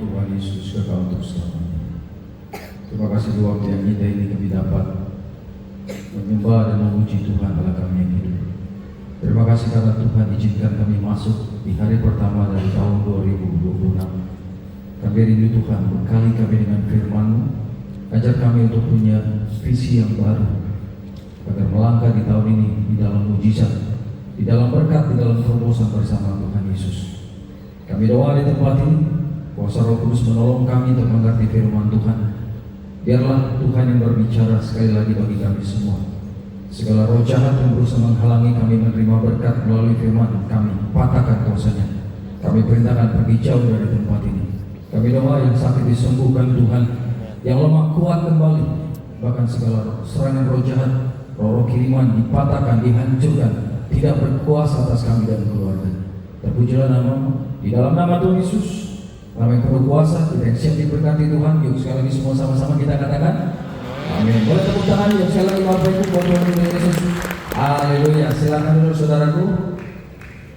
Tuhan Yesus kekal untuk selamanya. Terima kasih di waktu yang indah ini kami dapat menyembah dan memuji Tuhan Allah kami yang hidup. Terima kasih karena Tuhan izinkan kami masuk di hari pertama dari tahun 2026. Kami rindu Tuhan, berkali kami dengan firman-Mu, ajar kami untuk punya visi yang baru, agar melangkah di tahun ini di dalam mujizat, di dalam berkat, di dalam terobosan bersama Tuhan Yesus. Kami doa di tempat ini, kuasa Roh Kudus menolong kami untuk mengerti firman Tuhan. Biarlah Tuhan yang berbicara sekali lagi bagi kami semua. Segala roh jahat yang berusaha menghalangi kami menerima berkat melalui firman kami, patahkan kuasanya. Kami perintahkan pergi jauh dari tempat ini. Kami doa yang sakit disembuhkan Tuhan, yang lemah kuat kembali. Bahkan segala serangan roh jahat, roh kiriman dipatahkan, dihancurkan, tidak berkuasa atas kami dan keluarga. Terpujilah nama-Mu di dalam nama Tuhan Yesus, nama yang penuh kuasa, kita yang siap diberkati Tuhan. Yuk sekali lagi semua sama-sama kita katakan amin. Boleh tepuk tangan yuk sekali lagi Bapak Ibu buat Tuhan Yesus. Haleluya. Silakan dulu saudaraku.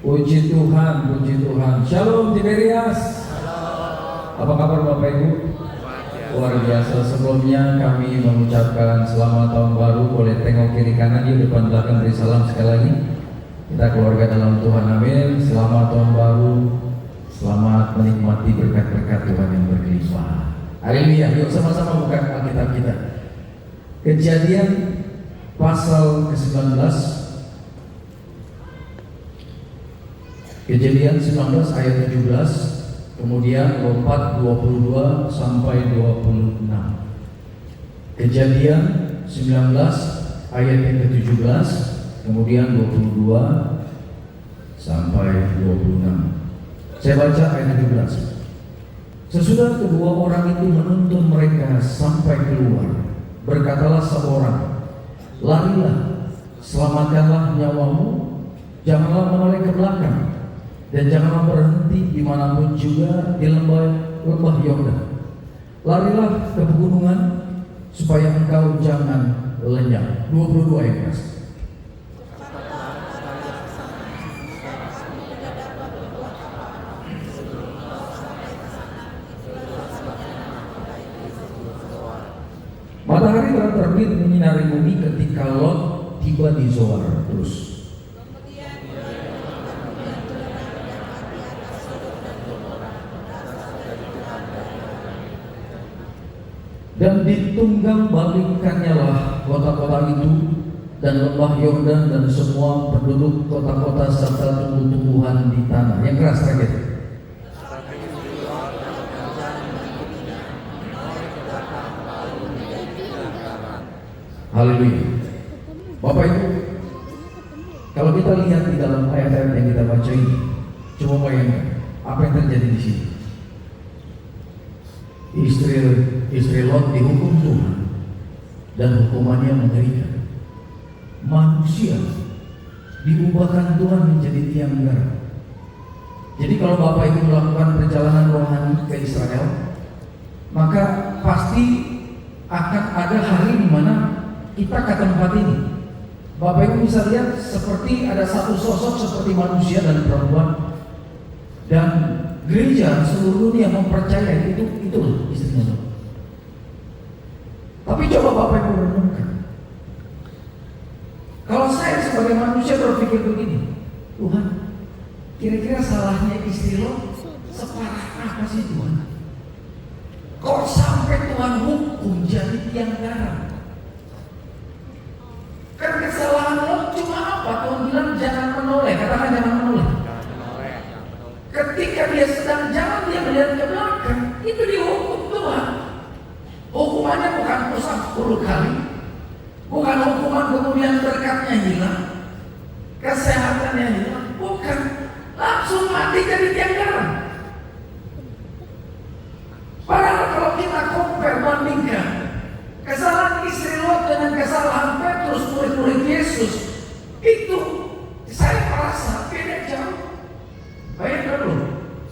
Puji Tuhan, puji Tuhan. Shalom Tiberias. Apa kabar Bapak Ibu? Luar biasa. Sebelumnya kami mengucapkan selamat tahun baru. Boleh tengok kiri kanan di depan belakang, beri salam sekali lagi. Kita keluarga dalam Tuhan, amin. Selamat tahun baru. Selamat menikmati berkat-berkat Tuhan yang berlimpah. Haleluya. Yuk sama-sama buka Alkitab kita. Kejadian pasal ke-19. Kejadian 19 ayat 17. Kemudian lompat 22 sampai 26. Kejadian 19 ayat yang ke-17, kemudian 22 sampai 26. Saya baca ayat 17. Sesudah kedua orang itu menuntun mereka sampai keluar, berkatalah seorang, larilah, selamatkanlah nyawamu, janganlah menoleh ke belakang, dan janganlah berhenti dimanapun juga di lembah Yordan. Larilah ke pegunungan supaya engkau jangan lenyap. 22 ayat. Matahari telah terbit menyinari bumi ketika Lot tiba di Zoar. Terus dan ditunggang balikkannya lah kota-kota itu dan lembah Yordan dan semua penduduk kota-kota serta tumbuh-tumbuhan di tanah. Yang keras terakhir. Haleluya. Bapak Ibu, kalau kita lihat di dalam ayat-ayat yang kita baca ini, coba bayangkan apa yang terjadi di sini. Istri Lot dihukum Tuhan dan hukumannya mengerikan. Manusia diubahkan Tuhan menjadi tiang garam. Jadi kalau Bapak Ibu melakukan perjalanan rohani ke Israel, maka pasti akan ada hari di mana kita ke tempat ini. Bapak Ibu bisa lihat seperti ada satu sosok seperti manusia dan perempuan, dan gereja seluruh dunia mempercayai itu istrinya. Tapi coba Bapak Ibu renungkan, kalau saya sebagai manusia berpikir begini, Tuhan, kira-kira salahnya istri lo separah apa sih Tuhan? Kok sampai Tuhan hukum jadi tiang garam? Kan kesalahan lo cuma apa? Tuhan bilang jangan menoleh, katakan jangan menoleh. Ketika dia sedang jalan, dia melihat ke belakang, itu dihukum Tuhan. Hukumannya bukan pusat 10 kali, bukan hukuman kemudian berkatnya hilang, kesehatannya hilang, bukan, langsung mati jadi tiang garam. Padahal kalau kita compare, bandingkan kesalahan istri Lot dengan kesalahan Petrus, murid-murid Yesus, itu saya merasa beda jauh. Bayangkan dulu,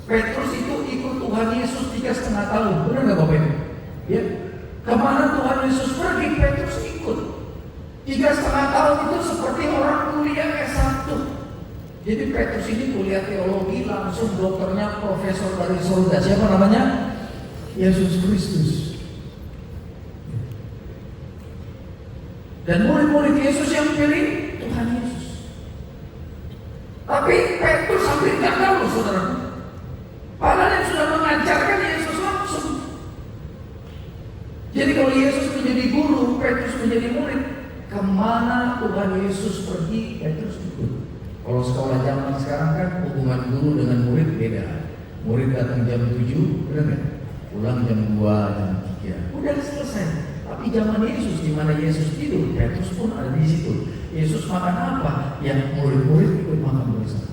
Petrus itu ikut Tuhan Yesus 3,5 tahun, benar nggak Bapak Ibu? Ya, kemana Tuhan Yesus pergi, Petrus ikut. 3,5 tahun itu seperti orang kuliah S1. Jadi Petrus ini kuliah teologi, langsung dokternya profesor dari surga. Siapa namanya? Yesus Kristus. Dan murid-murid Yesus yang pilih Tuhan Yesus. Tapi Petrus hampir gagal loh saudara. Padahal yang sudah mengajarkan Yesus langsung. Jadi kalau Yesus menjadi guru, Petrus menjadi murid, kemana Tuhan Yesus pergi, Petrus ikut. Kalau sekolah zaman sekarang kan hubungan guru dengan murid beda. Murid datang jam 7, benar nggak? Pulang jam 2, jam 3. Udah selesai. Tapi zaman Yesus, di mana Yesus tidur, Petrus pun ada di situ. Yesus makan apa? Yang murid-murid ikut makan bersama.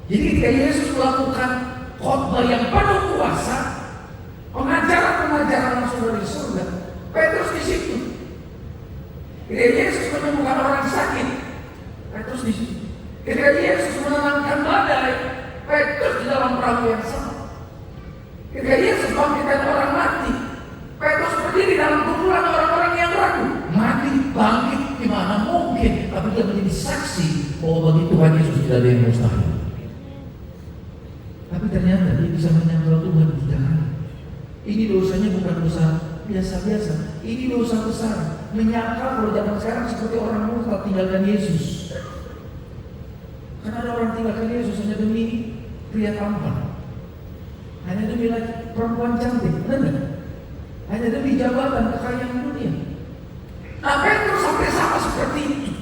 Jadi ketika Yesus melakukan khotbah yang penuh kuasa, pengajaran-pengajaran langsung dari surga, Petrus di situ. Ketika Yesus menemukan orang sakit, Petrus di situ. Ketika Yesus menenangkan badai, Petrus di dalam perahu yang sama. Ketika Yesus bangkitkan orang mati, Petrus berdiri dalam kumpulan orang-orang yang ragu. Mati, bangkit, gimana mungkin? Tapi dia menjadi saksi bahwa bagi Tuhan Yesus tidak ada yang mustahil. Tapi ternyata dia bisa menyangkal Tuhan di jalan. Ini dosanya bukan dosa biasa-biasa. Ini dosa besar. Menyangkal kalau zaman sekarang seperti orang murtad tinggalkan Yesus. Karena ada orang tinggalkan Yesus hanya demi pria tampan, hanya demi perempuan cantik, benar nggak? Hanya demi jabatan, kekayaan dunia. Nah, Petrus sampai sama seperti itu.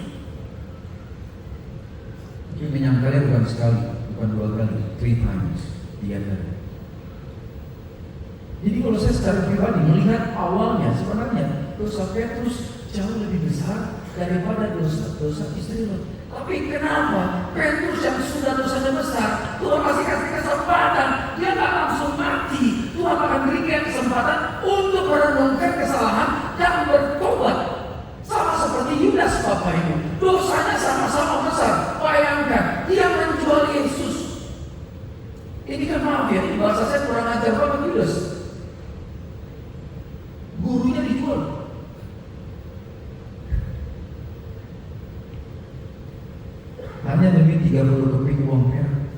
Dia menyangkalnya bukan sekali, bukan 2 kali, 3 times dia tadi. Jadi kalau saya secara pribadi melihat awalnya sebenarnya dosa Petrus jauh lebih besar daripada dosa istri Lot. Tapi kenapa Petrus yang sudah dosanya besar, Tuhan masih kasih kesempatan, dia nggak langsung mati. Tuhan akan berikan kesempatan untuk merenungkan kesalahan dan bertobat. Sama seperti Yudas Bapak Ibu, dosanya sama-sama besar. Bayangkan dia menjual Yesus. Ini kan maaf ya, ini bahasa saya kurang ajar banget Yudas. Gurunya dijual. Hanya demi 30 keping uang perak.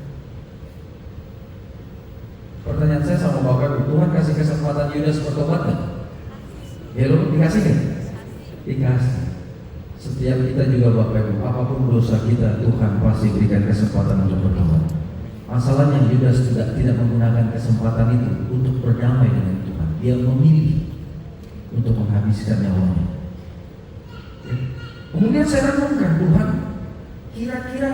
Pertanyaan saya sama Bapak Ibu, Tuhan kasih kesempatan Yudas bertobat nggak? Hello, dikasih nggak? Dikasih. Setiap kita juga Bapak Ibu, apapun dosa kita, Tuhan pasti berikan kesempatan untuk bertobat. Masalahnya Yudas tidak menggunakan kesempatan itu untuk berdamai dengan Tuhan. Dia memilih untuk menghabiskan nyawanya. Kemudian saya renungkan, Tuhan, kira-kira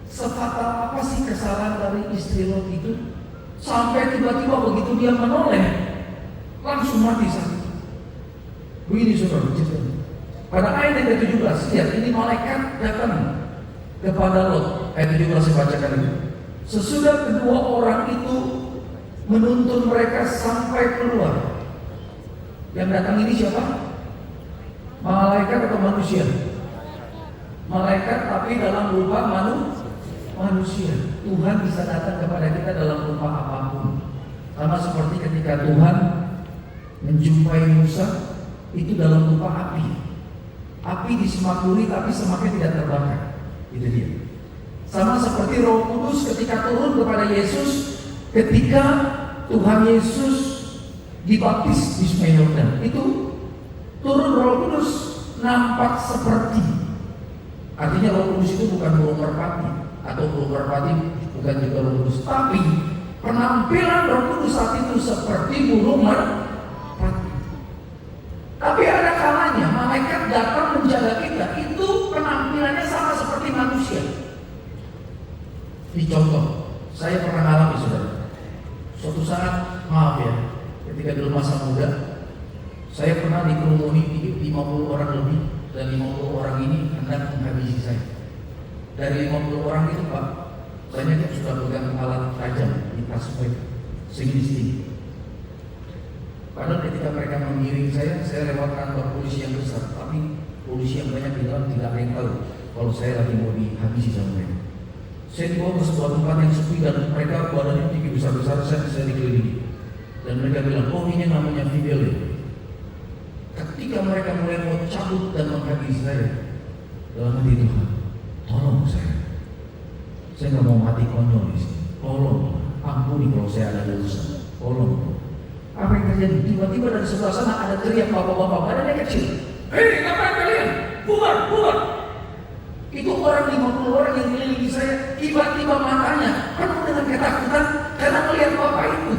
sefatal apa sih kesalahan dari istri Lot itu sampai tiba-tiba begitu dia menoleh langsung mati saat itu. Begini saudara, pada ayat yang ke-17, lihat ini malaikat datang kepada Lot. Ayat 17 saya bacakan ini. Sesudah kedua orang itu menuntun mereka sampai keluar. Yang datang ini siapa? Malaikat atau manusia? Malaikat tapi dalam rupa manusia. Tuhan bisa datang kepada kita dalam rupa apapun. Sama seperti ketika Tuhan menjumpai Musa, itu dalam rupa api. Api disemakuri tapi semaknya tidak terbakar. Itu dia. Sama seperti Roh Kudus ketika turun kepada Yesus, ketika Tuhan Yesus dibaptis di Sungai Yordan, itu turun Roh Kudus nampak seperti. Artinya Roh Kudus itu bukan burung merpati, atau burung merpati bukan juga Roh Kudus, tapi penampilan Roh Kudus saat itu seperti burung merpati. Tapi ada kalanya malaikat datang menjaga kita, itu penampilannya sama seperti manusia. Ini contoh, saya pernah alami saudara. Suatu saat, maaf ya, ketika di masa muda, saya pernah dikerumuni 50 orang lebih. Dan 50 orang ini hendak menghabisi saya. Dari 50 orang itu Pak, banyak yang sudah pegang alat tajam di tas mereka, segini. Padahal ketika mereka menggiring saya lewat kantor polisi yang besar, tapi polisi yang banyak di dalam tidak ada yang tahu kalau saya lagi mau dihabisi sama mereka. Saya dibawa ke sebuah tempat yang sepi dan mereka badannya tinggi besar-besar, saya dikelilingi. Dan mereka bilang, oh ini namanya Fidel ya. Ketika mereka mulai mau cabut dan menghabisi saya, dalam hati Tuhan, tolong saya nggak mau mati konyol di sini. Tolong, ampuni kalau saya ada dosa. Tolong. Apa yang terjadi? Tiba-tiba dari sebelah sana ada teriak bapak-bapak, badannya kecil. Hei, ngapain kalian? Bubar, bubar. Itu orang 50 orang yang mengelilingi saya. Tiba-tiba matanya penuh dengan ketakutan karena melihat bapak itu.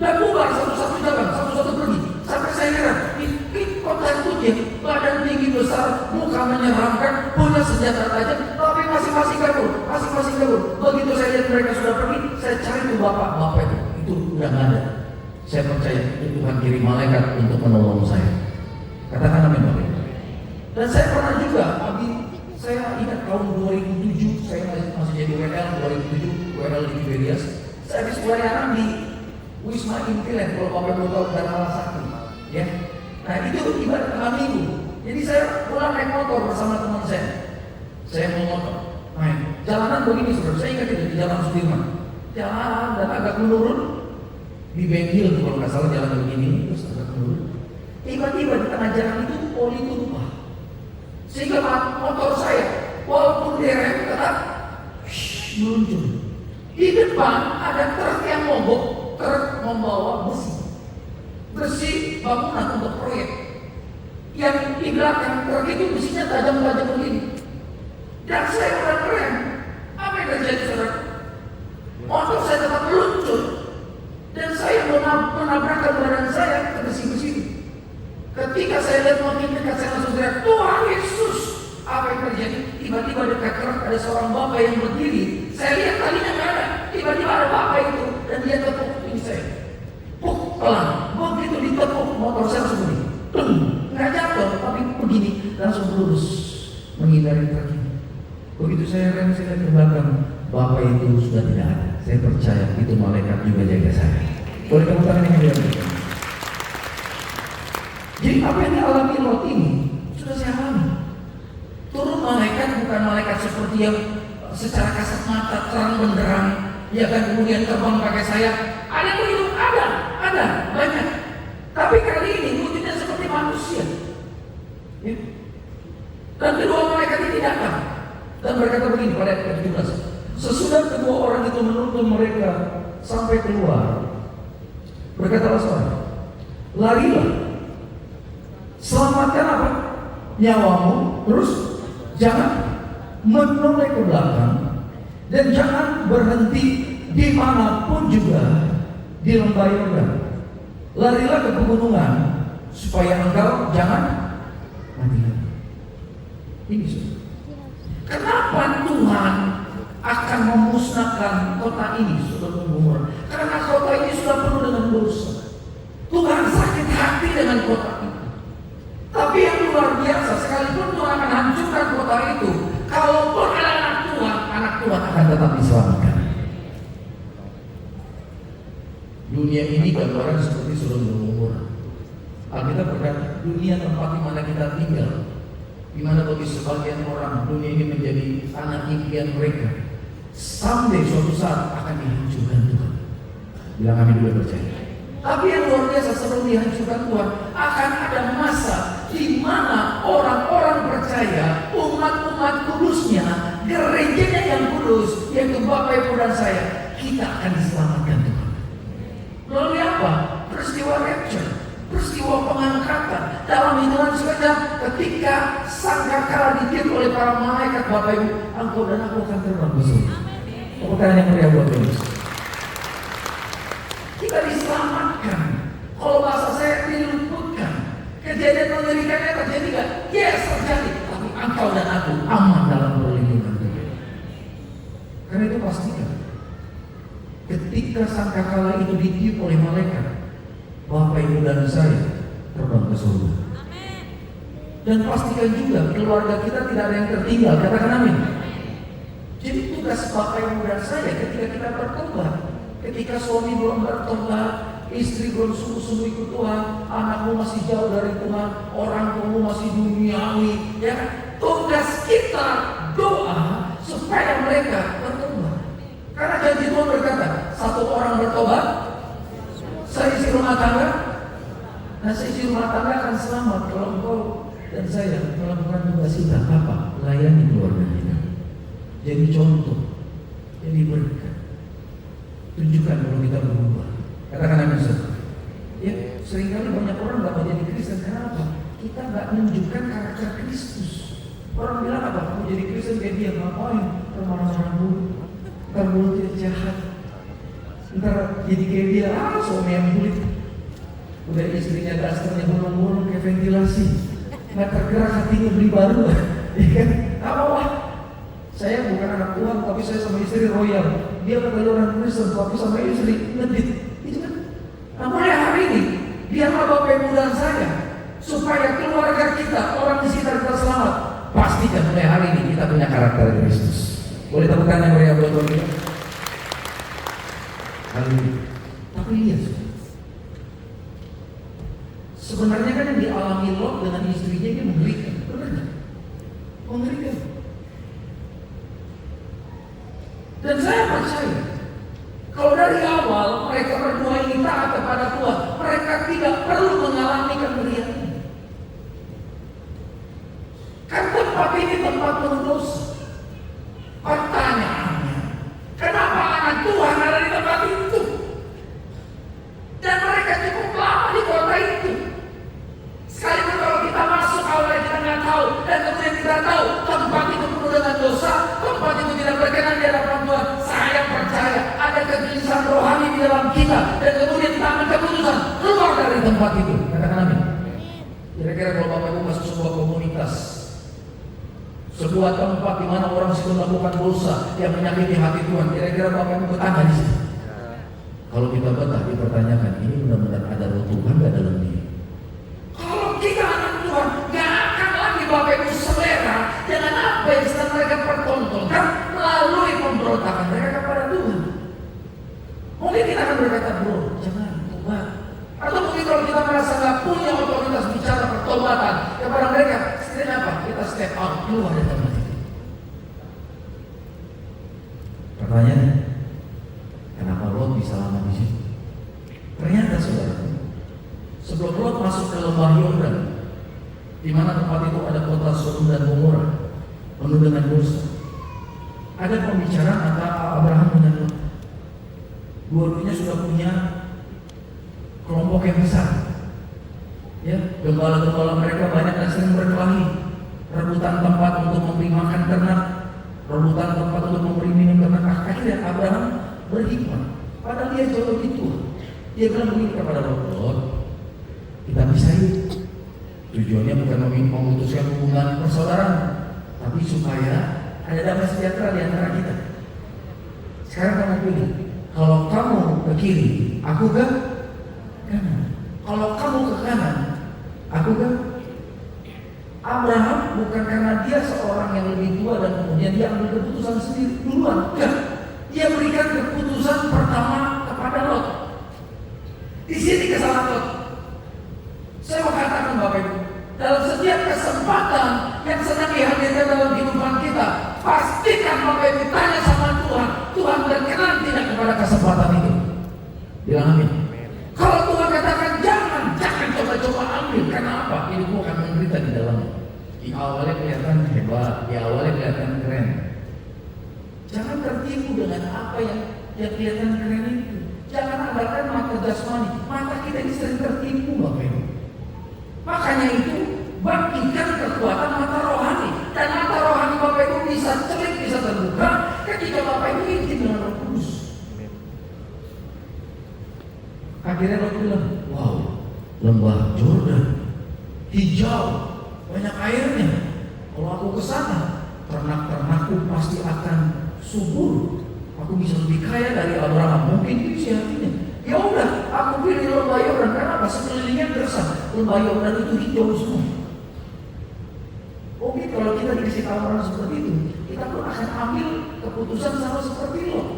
Dan bubar satu-satu jalan, satu-satu pergi. Sampai saya heran, ini kok takut ya? Badan tinggi besar, muka menyeramkan, punya senjata tajam, tapi masing-masing kabur. Begitu saya lihat mereka sudah pergi, saya cari ke bapak itu udah nggak ada. Saya percaya itu Tuhan kirim malaikat untuk menolong saya. Katakan amin Bapak. Dan saya pernah juga, saya ingat tahun 2007, saya masih jadi WL 2007, WL di Tiberias. Saya habis pelayanan di Wisma Intiland, kalau Bapak belum tahu Dharma Sakti, ya. Nah itu ibarat tengah minggu. Jadi saya pulang naik motor bersama teman saya. Saya mau motor, naik. Jalanan begini saudara, saya ingat itu di Jalan Sudirman. Jalan dan agak menurun di Bengkil tuh kalau nggak salah jalan begini terus agak menurun. Tiba-tiba di tengah jalan itu oli tumpah. Sehingga motor saya walaupun direm tetap meluncur. Di depan ada truk yang mogok, truk membawa besi bangunan untuk proyek. Yang di belakang truk itu besinya tajam-tajam begini. Dan saya udah keren. Apa yang terjadi saudara? Motor saya tetap meluncur dan saya menabrakkan badan saya ke besi-besi itu. Ketika saya lihat makin dekat, saya langsung teriak, Tuhan Yesus! Apa yang terjadi? Tiba-tiba dekat truk ada seorang bapak yang berdiri. Saya lihat tadinya nggak ada. Tiba-tiba ada bapak itu dan dia tepuk ini saya. Puk, pelan. Begitu ditepuk, motor saya langsung begini. Nggak jatuh, tapi begini langsung lurus menghindari truk ini. Begitu saya rem, saya lihat ke belakang, bapak itu sudah tidak ada. Saya percaya itu malaikat juga jaga saya. Boleh kamu tangan yang mulia? Jadi apa yang dialami Lot ini sudah saya alami. Turun malaikat bukan malaikat seperti yang secara kasat mata terang benderang, ya kan, kemudian terbang pakai sayap. Ada begitu, ada banyak. Tapi kali ini wujudnya seperti manusia. Ya. Dan kedua malaikat ini datang dan berkata begini pada ayat 17. Sesudah kedua orang itu menuntun mereka sampai keluar, berkatalah seorang, larilah, selamatkan apa? Nyawamu, terus jangan menoleh ke belakang dan jangan berhenti dimanapun juga di lembah Yordan. Larilah ke pegunungan supaya engkau jangan mati lagi. Ini sudah. Kenapa Tuhan akan memusnahkan kota ini, saudara Gomora? Karena kota ini sudah penuh dengan dosa. Tuhan sakit hati dengan kota itu. Tapi yang luar biasa, sekalipun Tuhan akan hancurkan kota itu, kalaupun ada anak Tuhan akan tetap diselamatkan. Dunia ini gambaran seperti saudara Gomora. Alkitab berkata, dunia tempat di mana kita tinggal, di mana bagi sebagian orang dunia ini menjadi anak impian mereka, sampai suatu saat akan dihancurkan Tuhan. Bilang kami dulu percaya. Tapi yang luar biasa, sebelum dihancurkan Tuhan, akan ada masa di mana orang-orang percaya, umat-umat kudusnya, gerejanya yang kudus, yaitu Bapak Ibu dan saya, kita akan diselamatkan Tuhan. Melalui apa? Peristiwa rapture, peristiwa pengangkatan. Dalam hitungan sekejap, ketika sangkakala ditiup oleh para malaikat, Bapak Ibu, engkau dan aku akan terbang ke surga. Pertanyaan yang meriah buat Yesus. Kita diselamatkan. Kalau bahasa saya diluputkan. Kejadian mengerikannya terjadi gak? Yes, terjadi. Tapi engkau dan aku aman dalam perlindungan Tuhan. Karena itu pastikan, ketika sangkakala itu ditiup oleh malaikat, Bapak Ibu dan saya terbang ke surga. Dan pastikan juga keluarga kita tidak ada yang tertinggal. Katakan amin. Jadi tugas Bapak Ibu dan saya ketika kita bertobat, ketika suami belum bertobat, istri belum sungguh-sungguh ikut Tuhan, anakmu masih jauh dari Tuhan, orang tuamu masih duniawi, ya kan? Tugas kita doa supaya mereka bertobat. Karena janji Tuhan berkata, satu orang bertobat, seisi rumah tangga. Nah, seisi rumah tangga akan selamat kalau engkau dan saya melakukan tugas kita apa? Layani keluarga kita. Jadi contoh, jadi berkat. Tunjukkan kalau kita berubah. Katakan amin. kita nggak menunjukkan karakter Kristus. Orang bilang apa? Kamu jadi Kristen kayak dia, ngapain? Marah-marah mulu, ntar mulutnya jahat, ntar jadi kayak dia, suami yang bulit. Udah istrinya dasternya bolong-bolong kayak ventilasi, nggak tergerak hatinya beli baru. Ya kan? Apa wah? Saya bukan anak Tuhan, tapi saya sama istri royal. Dia kata orang Kristen, tapi sama istri ngedit. Itu kan? Nah mulai hari ini, biarlah Bapak Ibu dan saya, supaya keluarga kita, orang di sekitar kita selamat. Pastikan mulai hari ini kita punya karakter Kristus. Boleh tepuk tangan yang meriah buat kita? Haleluya. Tapi lihat, sebenarnya kan yang dialami Lot dengan istrinya ini mengerikan, benar nggak? Mengerikan. Dan saya percaya, kalau dari awal mereka berdua ini taat kepada Tuhan, mereka tidak perlu mengalami kemeriahan. Kan tempat ini tempat penuh dosa. Pertanyaannya, kenapa anak Tuhan ada di tempat itu? Dan mereka cukup lama di kota itu. Sekalipun kalau kita masuk awalnya kita nggak tahu, dan kemudian kita tahu tempat itu penuh dengan dosa, tempat itu tidak berkenan di hadapan Tuhan. Saya percaya ada kegelisahan rohani di dalam kita, dan kemudian kita ambil keputusan keluar dari tempat itu. Katakan amin. Kira-kira kalau Bapak Ibu masuk sebuah komunitas, sebuah tempat di mana orang situ melakukan dosa yang menyakiti hati Tuhan, kira-kira Bapak Ibu betah di situ? Kalau kita betah, dipertanyakan, ini benar-benar ada roh Tuhan nggak dalam diri? Kalau kita anak Tuhan, nggak akan lagi Bapak Ibu selera dengan apa yang sedang mereka pertontonkan melalui pemberontakan mereka kepada Tuhan. Mungkin kita akan berkata, bro, jangan tobat. Atau mungkin kalau kita merasa nggak punya otoritas bicara pertobatan kepada mereka, setidaknya apa? Kita step out, keluar dari tempat itu. Pertanyaannya, kenapa Lot bisa lama di situ? Ternyata saudara, sebelum Lot masuk ke lembah Yordan, di mana tempat itu ada kota Sodom dan Gomora, penuh dengan dosa, ada pembicaraan antara Abraham dengan Lot. Dua-duanya sudah punya kelompok yang besar. Ya, gembala-gembala mereka banyak dan sering berkelahi, rebutan tempat untuk memberi makan ternak, rebutan tempat untuk memberi minum ternak. Akhirnya Abraham berhikmat, padahal dia jauh lebih tua. Dia bilang begini kepada Lot, kita bisa yuk. Tujuannya bukan memutuskan hubungan persaudaraan, tapi supaya ada damai sejahtera di antara kita. Sekarang kamu pilih, kalau kamu ke kiri, aku ke kanan. Kalau kamu ke kanan, aku kan? Abraham bukan karena dia seorang yang lebih tua dan kemudian dia ambil keputusan sendiri duluan. Enggak. Dia berikan keputusan pertama kepada Lot. Di sini kesalahan Lot. Saya mau katakan Bapak Ibu, dalam setiap kesempatan yang sedang dihadirkan dalam kehidupan kita, pastikan Bapak Ibu tanya sama Tuhan, Tuhan berkenan tidak kepada kesempatan itu? Bilang amin. Kalau Tuhan katakan jangan coba-coba ambil, karena apa? Hidupmu akan menderita di dalamnya. Di awalnya kelihatan hebat, di awalnya kelihatan keren. Jangan tertipu dengan apa yang kelihatan keren itu. Jangan andalkan mata jasmani. Mata kita ini sering tertipu, Bapak Ibu. Makanya itu bangkitkan kekuatan mata rohani, dan mata rohani Bapak Ibu bisa celik, bisa terbuka ketika Bapak Ibu intim dengan Roh Kudus. Akhirnya Lot bilang, wow, lembah Yordan hijau, banyak airnya. Kalau aku ke sana, ternak-ternakku pasti akan subur. Aku bisa lebih kaya dari Abraham. Mungkin itu isi hatinya. Ya udah, aku pilih lembah Yordan. Kenapa? Sekelilingnya gersang. Lembah Yordan itu hijau semua. Oke, kalau kita dikasih tawaran seperti itu, kita pun akan ambil keputusan sama seperti Lot.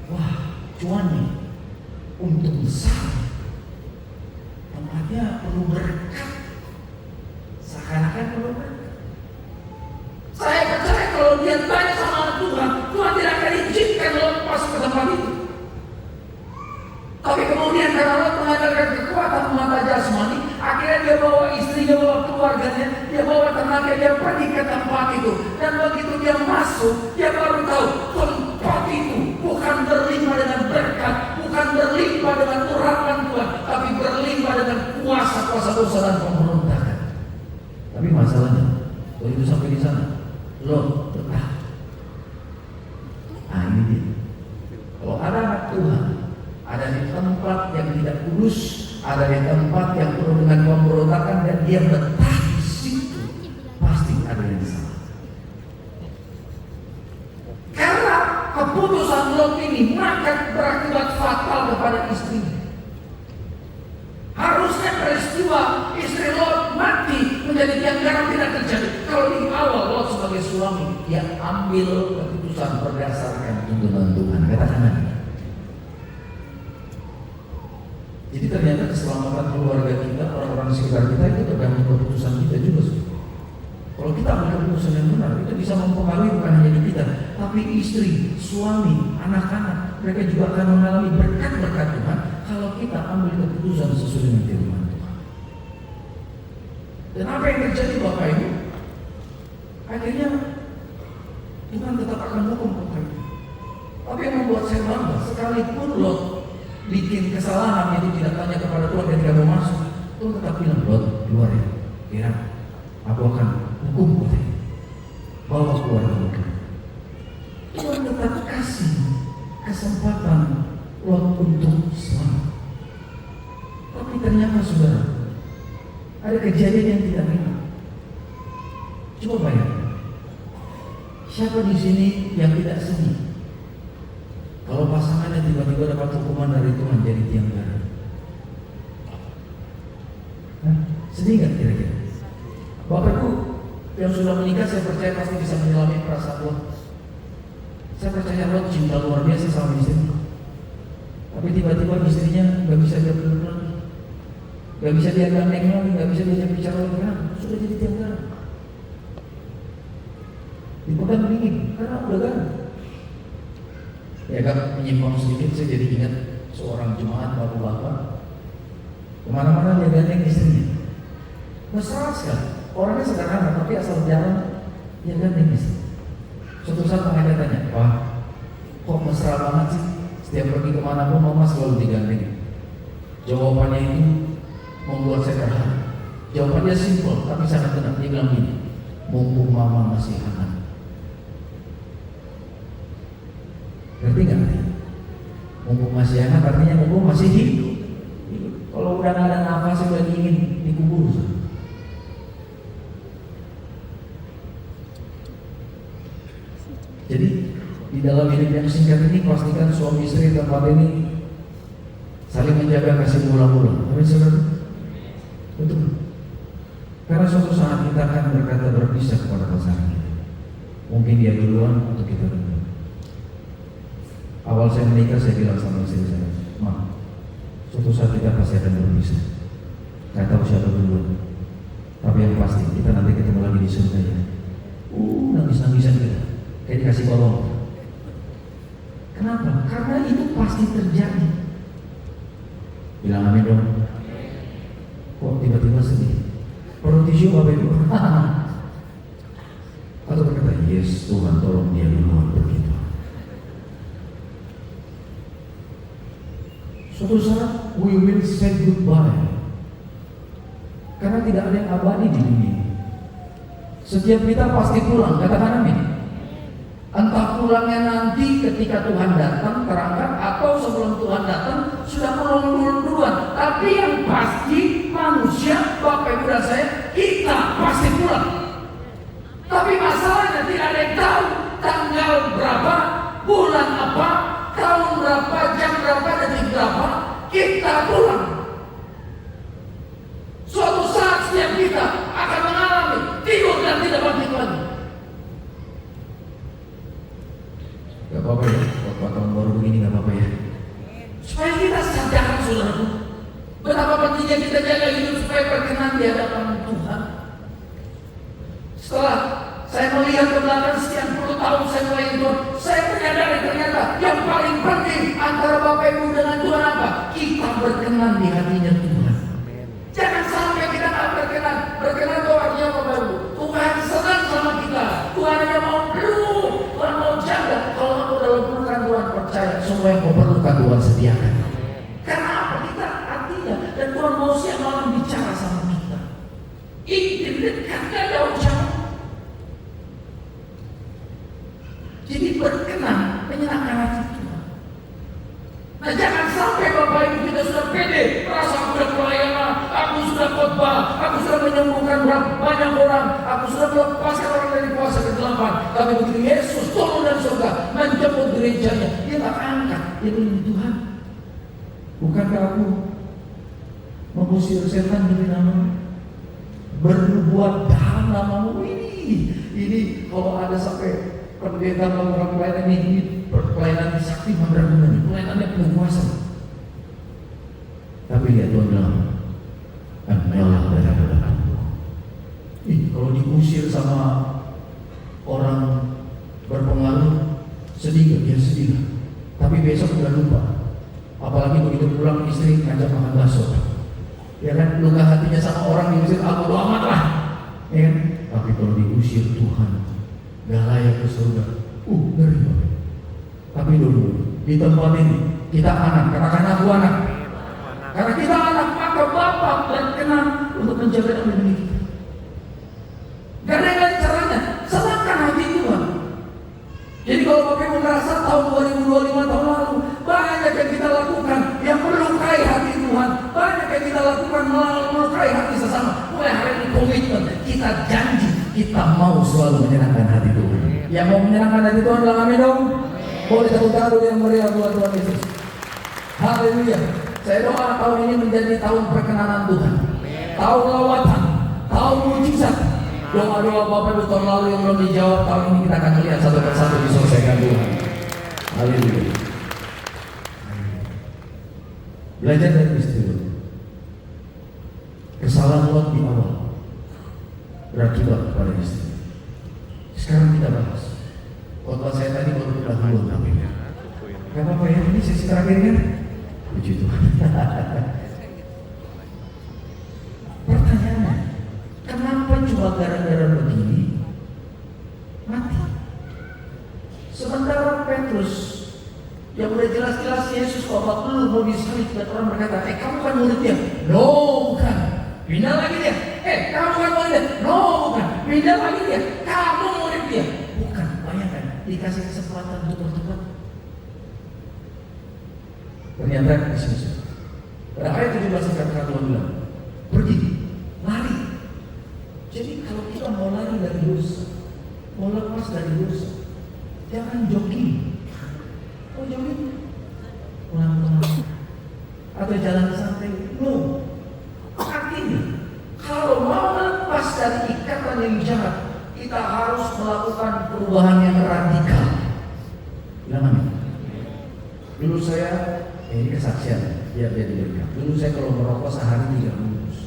Wah, cuan nih, untung besar. Tempatnya penuh berkat, seakan-akan penuh berkat. Saya percaya kalau dia tanya sama Tuhan, Tuhan tidak akan izinkan Lot masuk ke tempat itu. Tapi kemudian karena Lot mengandalkan kekuatan mata jasmani, akhirnya dia bawa istrinya, bawa keluarganya, dia bawa tenaganya, dia pergi ke tempat itu. Dan begitu dia masuk, dia baru tahu tempat itu bukan berlimpah dengan berkat, bukan berlimpah dengan urapan Tuhan, tapi berlimpah dengan kuasa-kuasa dosa dan pemberontakan. Begitu sampai di sana, lo betah. Nah ini dia. Kalau ada anak Tuhan, ada di tempat yang tidak kudus, ada di tempat yang penuh dengan pemberontakan dan dia betah di situ, pasti ada yang salah. Karena keputusan Lot ini maka berakibat fatal kepada istrinya. Harusnya peristiwa istri Lot mati menjadi tiang garam tidak terjadi. Kalau di awal Lot sebagai suami, dia ambil keputusan berdasarkan tuntunan Tuhan. Katakan amin. Jadi ternyata keselamatan keluarga kita, orang-orang sekitar kita itu tergantung keputusan kita juga. Kalau kita ambil keputusan yang benar, itu bisa mempengaruhi bukan hanya di kita, tapi istri, suami, anak-anak, mereka juga akan mengalami berkat-berkat Tuhan kalau kita ambil keputusan sesuai dengan firman Tuhan. Dan apa yang terjadi Bapak Ibu? Akhirnya Tuhan tetap akan hukum Bapak Ibu. Tapi yang membuat saya bangga, sekalipun Lot bikin kesalahan itu tidak tanya kepada Tuhan dan tidak mau masuk, Tuhan tetap bilang, Lot keluar ya, kira aku akan hukum kota ini, bawa keluar ke Lot. Tuhan tetap kasih kesempatan Lot untuk selamat. Tapi ternyata saudara, ada kejadian yang tidak enak. Coba bayangkan, siapa di sini yang tidak sedih kalau pasangannya tiba-tiba dapat hukuman dari Tuhan jadi tiang garam? Sedih nggak kira-kira? Bapak Ibu yang sudah menikah, saya percaya pasti bisa menyelami perasaan Lot. Saya percaya Lot cinta luar biasa sama istrinya. Tapi tiba-tiba istrinya nggak bisa dia peluk lagi, nggak bisa dia gandeng lagi, nggak bisa dia bicara lagi. Kenapa? Sudah jadi tiang garam. Dipegang dingin karena udah garam. Ya kan, menyimpang sedikit, saya jadi ingat seorang jemaat bapak-bapak kemana-mana dia gandeng istrinya. Mesra sekali, orangnya sederhana tapi asal jalan dia gandeng istri. Suatu saat pengajar tanya, wah kok mesra banget sih, setiap pergi kemana pun mama selalu digandeng. Jawabannya itu membuat saya terharu. Jawabannya simpel tapi sangat tenang. Dia bilang gini, mumpung mama masih hangat. Ngerti nggak? Mumpung masih hangat artinya mumpung masih hidup. Kalau udah nggak ada nafas, udah dingin, dikubur. Jadi di dalam hidup yang singkat ini, pastikan suami istri tempat ini saling menjaga kasih mula-mula. Amin saudara? Betul. Karena suatu saat kita akan berkata berpisah kepada pasangan kita. Mungkin dia duluan atau kita duluan. Awal saya menikah, saya bilang sama istri saya, Ma, suatu saat kita pasti akan berpisah. Gak tahu siapa duluan, tapi yang pasti kita nanti ketemu lagi di surga ya. Nangis-nangisan kita, kayak dikasih balon. Kenapa? Karena itu pasti terjadi. Bilang amin dong. Kok tiba-tiba sedih? Perlu tisu Bapak Ibu? Atau berkata, yes Tuhan tolong dia duluan begitu. Suatu saat we will say goodbye. Karena tidak ada yang abadi di dunia. Setiap kita pasti pulang, katakan amin. Entah pulangnya nanti ketika Tuhan datang terangkat, atau sebelum Tuhan datang sudah pulang duluan. Tapi yang pasti manusia, Bapak Ibu dan saya, kita pasti pulang. Tapi masalahnya tidak ada yang tahu tanggal berapa, bulan apa, tahun berapa, jam berapa, detik berapa kita pulang. Suatu saat setiap kita akan mengalami tidur dan tidak bangkit lagi. Gak apa-apa ya, buat tahun baru begini gak apa-apa ya. Supaya kita sadar saudaraku, betapa pentingnya kita jaga hidup supaya berkenan di hadapan Tuhan. Setelah saya melihat ke belakang sekian puluh tahun saya mulai hidup, saya menyadari ternyata yang paling penting antara Bapak Ibu dengan Tuhan apa? Kita berkenan di hatinya Tuhan. Jangan sampai kita tak berkenan. Berkenan itu artinya Bapak Ibu, Tuhan senang sama kita. Tuhan hanya mau peluk, Tuhan mau jaga. Kalau kamu dalam pelukan Tuhan, percaya semua yang kau perlukan Tuhan sediakan. Karena apa? Kita artinya, dan Tuhan mau siap malam bicara sama kita. Ini dekat, gak jauh. Tapi begitu Yesus turun dari surga, menjemput gerejanya, dia tak angkat. Dia bilang, Tuhan, bukankah aku mengusir setan demi nama, berbuat dalam namamu? Ini kalau ada sampai pendeta melakukan pelayanan ini pelayanan sakti benar-benar, pelayanannya penuh kuasa. Tapi lihat Tuhan bilang, menyala daripada aku. Kalau diusir sama orang berpengaruh, sedih gak? Ya sedih. Tapi besok udah lupa. Apalagi begitu pulang istri ngajak makan bakso. Ya kan, luka hatinya sama orang diusir, aku doa amat lah. Ya kan? Tapi kalau diusir Tuhan, gak layak ke surga. Ngeri banget. Tapi dulu di tempat ini kita anak, katakan aku anak. Karena kita anak, maka Bapa berkenan untuk menjaga dan melindungi kita. Gak ada yang lain caranya, serahkan hati Tuhan. Jadi kalau Bapak Ibu merasa tahun 2025 tahun lalu banyak yang kita lakukan yang melukai hati Tuhan, banyak yang kita lakukan melukai hati sesama. Mulai hari ini komitmen, kita janji kita mau selalu menyenangkan hati Tuhan. Yang mau menyenangkan hati Tuhan bilang amin dong. Boleh tepuk tangan dulu yang meriah buat Tuhan Yesus. Haleluya. Saya doa tahun ini menjadi tahun perkenanan Tuhan, tahun lawatan, tahun mujizat. Doa-doa Bapak Ibu tahun lalu yang belum dijawab, tahun ini kita akan melihat satu persatu diselesaikan Tuhan. Haleluya. Belajar dari istri Lot. Kesalahan Lot di awal berakibat kepada istri. Sekarang kita bahas. Khotbah saya tadi baru berdahulu namanya. Gak apa-apa ya, ini sesi terakhir kan? Puji Tuhan. Pertanyaannya, kenapa cuma gara-gara begini mati? Sementara Petrus yang udah jelas-jelas Yesus babak belum mau disalib, dan orang berkata, kamu kan muridnya? No, bukan. Pindah lagi dia. Kamu kan muridnya? No, bukan. Pindah lagi dia. Kamu murid dia? Bukan. Bayangkan, dikasih kesempatan untuk bertobat. Ternyata di sini. Pada ayat 17 kata Tuhan bilang, pergi, lari. Jadi kalau kita mau lari dari dosa, mau lepas dari dosa, jangan jogging. Oh jogging, pulang-pulang, atau jalan santai. No. Artinya, kalau mau lepas dari ikatan yang jahat, kita harus melakukan perubahan yang radikal. Bilang amin. Dulu saya, ini kesaksian, biar dia diberikan. Dulu saya kalau merokok sehari 3 bungkus,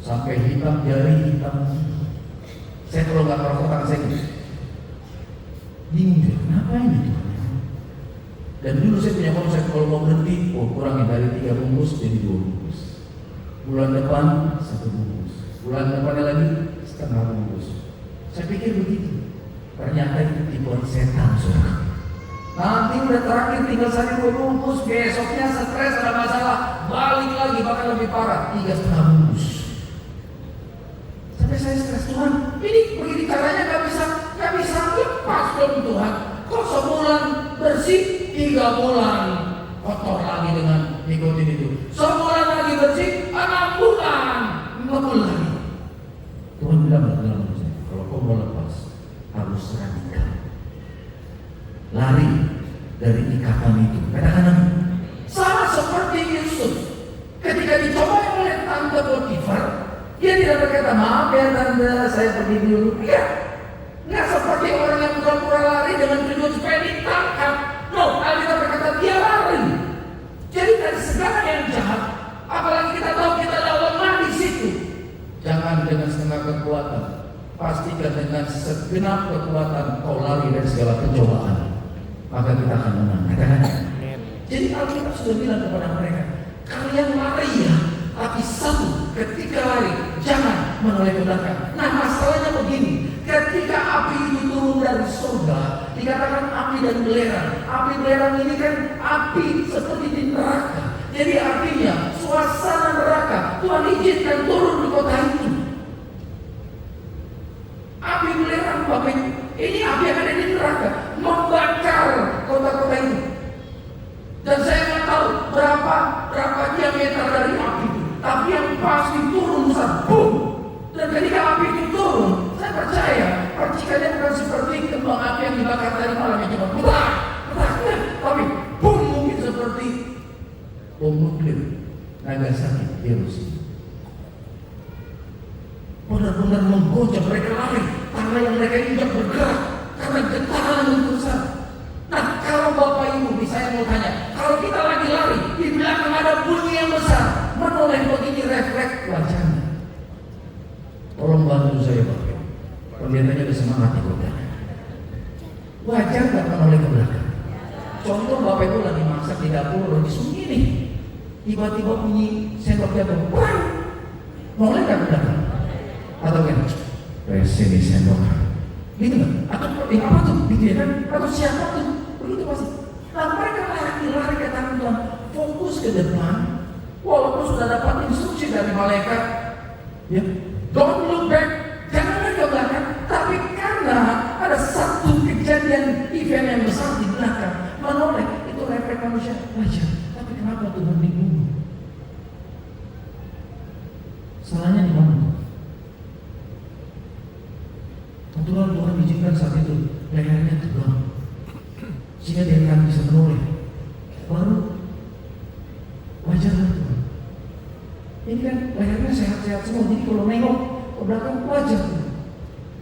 sampai hitam jari, hitam. Saya kalau nggak merokok tangan saya gitu. Bingung deh, kenapa ini? Dan dulu saya punya konsep kalau mau berhenti, kurangin dari 3 bungkus jadi 2 bungkus. Bulan depan 1 bungkus, bulan depannya lagi setengah bungkus. Saya pikir begitu. Ternyata itu tipuan setan, saudara. Nanti udah terakhir tinggal 1 bungkus, besoknya stres, ada masalah, balik lagi bahkan lebih parah, 3,5 bungkus. Sampai saya stres, Tuhan, ini begini caranya nggak bisa lepas dong Tuhan. Kok sebulan bersih, 3 bulan kotor lagi dengan nikotin itu. Sebulan lagi bersih, 6 bulan ngebul lagi. Tuhan bilang dalam saya, kalau kau mau lepas harus radikal. Lari dari ikatan itu. Katakan amin. Sama seperti Yusuf, ketika dicoba oleh tante Potifar, dia tidak berkata, maaf ya tante, saya pergi dulu. Iya, nggak seperti orang yang pura-pura lari dengan tujuan supaya ditangkap. No, Alkitab berkata dia lari. Jadi dari segala yang jahat, apalagi kita tahu kita ada lemah di situ, jangan dengan setengah kekuatan, pastikan dengan segenap kekuatan kau lari dari segala pencobaan, maka kita akan menang. Katakan. Jadi Alkitab sudah bilang kepada mereka, kalian lari ya, tapi satu, ketika lari jangan menoleh ke belakang. Nah masalahnya begini, ketika api itu turun dari surga, dikatakan api dan belerang. Api belerang ini kan api seperti di neraka. Jadi artinya suasana neraka Tuhan izinkan turun di kota itu. Api belerang Bapak, ini api yang ada di neraka membakar kota-kota itu. Dan saya nggak tahu berapa diameter dari api itu, tapi yang pasti turun besar, boom. Dan ketika api itu turun, saya percaya percikannya bukan seperti bom nuklir Nagasaki, Hiroshima. Benar-benar menggoncang, mereka lari, tanah yang mereka injak bergerak karena getaran yang besar. Nah, kalau Bapak Ibu, saya mau tanya, kalau kita lagi lari, di belakang ada bunyi yang besar, menoleh begini refleks wajahnya. Tolong bantu saya Bapak Ibu. Kelihatannya udah semangat nih kota. Wajar gak menoleh ke belakang? Contoh Bapak Ibu lagi masak di dapur, lagi sunyi nih, tiba-tiba bunyi sendok jatuh, wah, noleh gak ke belakang? Atau kan, rese nih sendok, gitu kan? Atau apa tuh, gitu ya kan? Atau siapa tuh? Begitu pasti. Nah, mereka lari ke tangan Tuhan, fokus ke depan, walaupun sudah dapat instruksi dari malaikat, ya, don't look back, jangan lihat ke belakang. Tapi karena ada satu kejadian event yang besar di belakang, menoleh, itu refleks manusia wajar. Tapi kenapa Tuhan bingung? Salahnya di mana? Aturan Tuhan izinkan saat itu lehernya tegang, sehingga dia akan bisa menoleh. Baru wajar lah Tuhan. Ini kan lehernya sehat-sehat semua, jadi kalau nengok ke belakang wajar.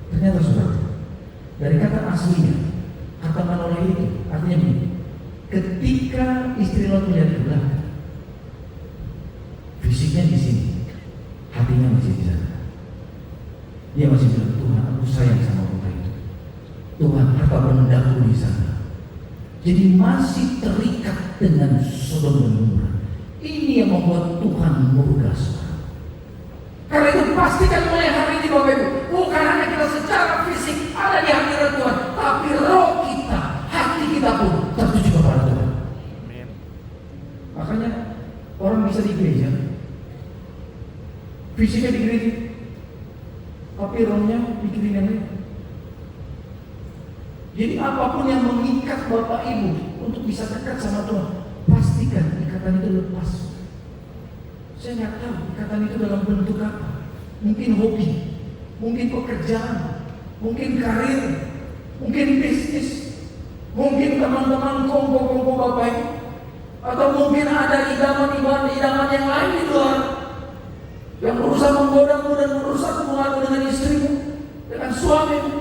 Ternyata saudara, dari kata aslinya, kata menoleh itu artinya begini: ketika istri Lot melihat ke belakang, fisiknya di sini, hatinya masih di sana. Dia masih bilang, Tuhan, aku sayang sama orang itu. Tuhan, harta benda-Ku di sana. Jadi masih terikat dengan Sodom dan Gomora. Ini yang membuat Tuhan murka. Karena itu pastikan mulai hari ini Bapak Ibu, bukan hanya kita secara fisik ada di hadirat Tuhan, tapi roh kita, hati kita pun tertuju kepada Tuhan. Makanya orang bisa di gereja, fisiknya di gereja, tapi rohnya mikirin yang lain. Jadi apapun yang mengikat Bapak Ibu untuk bisa dekat sama Tuhan, pastikan ikatan itu lepas. Saya nggak tahu ikatan itu dalam bentuk apa. Mungkin hobi, mungkin pekerjaan, mungkin karir, mungkin bisnis, mungkin teman-teman kongko-kongko Bapak Ibu, atau mungkin ada idaman yang lain di luar yang berusaha menggodamu dan merusak hubunganmu dengan istrimu, dengan suamimu.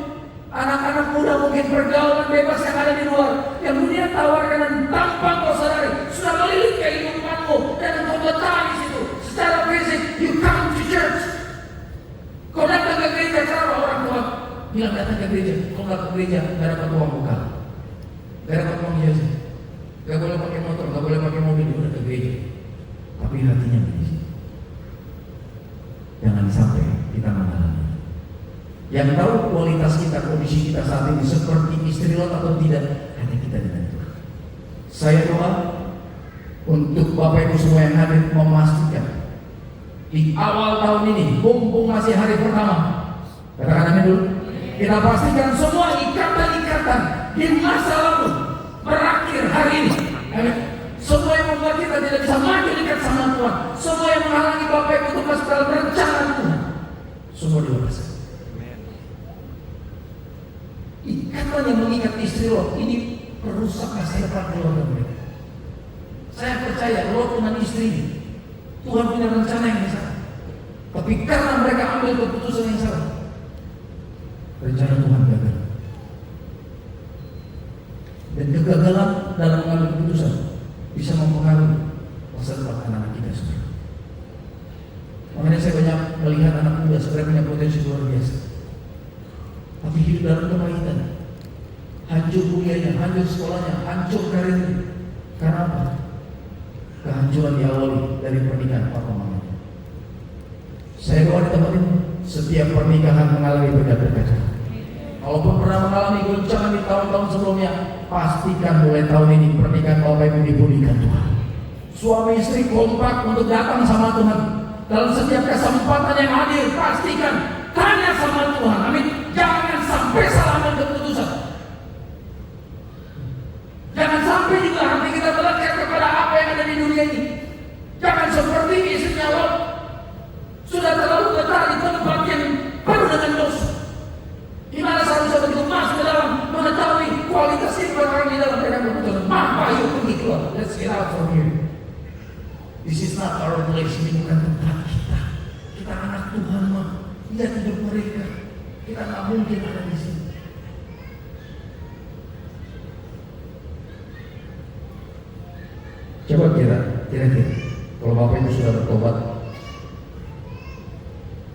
Anak-anak muda mungkin pergaulan bebas yang ada di luar, yang dunia tawarkan dan tanpa kau sadari sudah melilit kehidupanmu dan engkau betah di situ. Secara fisik, you come to church. Kau datang ke gereja, kenapa orang tua bilang datang ke gereja? Kau nggak ke gereja, nggak dapat uang buka, nggak dapat uang biasa, nggak boleh pakai motor, nggak boleh pakai mobil, udah ke gereja. Tapi hatinya di sini. Jangan sampai kita mengalami. Yang tahu kualitas kita, kondisi kita saat ini seperti istri Lot atau tidak, hanya kita dengan Tuhan. Saya doa untuk Bapak Ibu semua yang hadir memastikan di awal tahun ini, mumpung masih hari pertama, katakan amin dulu. Kita pastikan semua ikatan-ikatan di masa lalu berakhir hari ini. Amin. Semua yang membuat kita tidak bisa maju dekat sama Tuhan, semua yang menghalangi Bapak Ibu untuk masuk dalam rencana Tuhan, semua dilepaskan. Ikatan yang mengikat istri Lot ini merusak masa depan keluarga mereka. Saya percaya Lot dengan istrinya, Tuhan punya rencana yang besar. Tapi karena mereka ambil keputusan yang salah, rencana Tuhan gagal. Dan kegagalan dalam mengambil keputusan bisa mempengaruhi masa depan anak-anak kita semua. Makanya saya banyak melihat anak muda sebenarnya punya potensi luar biasa, tapi hidup dalam kepahitan, hancur kuliahnya, hancur sekolahnya, hancur karirnya. Karena apa? Kehancuran diawali dari pernikahan papa mamanya. Saya doa di tempat ini, setiap pernikahan mengalami berkat-berkat. Walaupun pernah mengalami goncangan di tahun-tahun sebelumnya, pastikan mulai tahun ini pernikahan Bapak Ibu dipulihkan Tuhan. Suami istri kompak untuk datang sama Tuhan. Dalam setiap kesempatan yang hadir, pastikan tanya sama Tuhan. Amin. Jangan sampai salah ambil keputusan. Jangan sampai juga hati kita melekat kepada apa yang ada di dunia ini. Jangan seperti istrinya Lot, sudah terlalu betah di tempat yang penuh dengan dosa. Gimana seharusnya begitu masuk ke dalam, mengetahui kualitas kehidupan orang di dalam, mereka berputus, "Mama, ayo pergi keluar, let's get out from here." This is not our place, ini bukan tempat kita. Kita anak Tuhan mah. Lihat hidup mereka. Kita nggak mungkin ada di sini. Coba kira-kira kalau Bapak itu sudah bertobat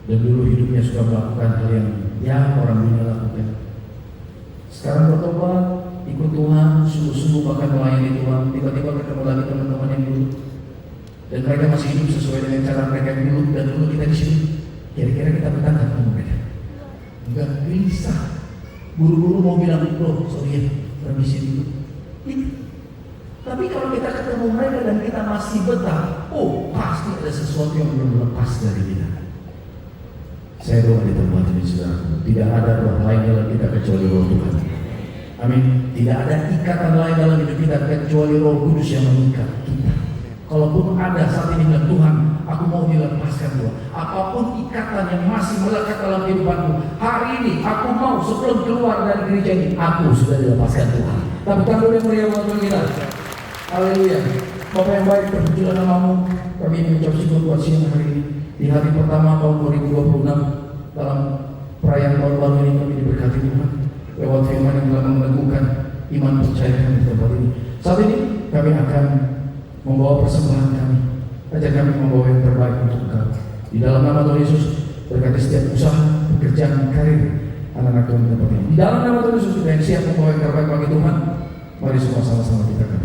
dan dulu hidupnya sudah melakukan hal yang orang dunia lakukan, sekarang bertobat, ikut Tuhan, sungguh-sungguh bahkan melayani Tuhan, tiba-tiba ketemu lagi teman-teman yang dulu dan mereka masih hidup sesuai dengan cara mereka yang dulu, dan dulu kita di sini. Kira-kira kita bertanya sama mereka? Enggak bisa. Buru-buru mau bilang, bro, sorry ya, permisi dulu. Tapi kalau kita ketemu mereka dan kita masih betah, oh pasti ada sesuatu yang belum lepas dari kita. Saya doa di tempat ini saudara, tidak ada roh lain dalam kita kecuali roh Tuhan. Amin. Tidak ada ikatan lain dalam hidup kita kecuali Roh Kudus yang mengikat kita. Kalaupun ada saat ini bilang, Tuhan, aku mau dilepaskan Tuhan. Apapun ikatan yang masih melekat dalam kehidupanmu, hari ini aku mau sebelum keluar dari gereja ini, aku sudah dilepaskan Tuhan. Tapi tangan yang meriah buat kita. Haleluya. Bapak yang baik, terpujilah namamu. Kami ingin mengucap syukur buat siang hari ini. Di hari pertama tahun 2026 dalam perayaan tahun baru ini kami diberkati Tuhan lewat firman yang telah meneguhkan iman percaya kami di tempat ini. Saat ini kami akan membawa persembahan kami. Ajak kami membawa yang terbaik untuk Engkau. Di dalam nama Tuhan Yesus, berkati setiap usaha, pekerjaan, karir anak-anak kami di tempat ini. Di dalam nama Tuhan Yesus, kita yang siap membawa yang terbaik bagi Tuhan. Mari semua sama-sama kita katakan.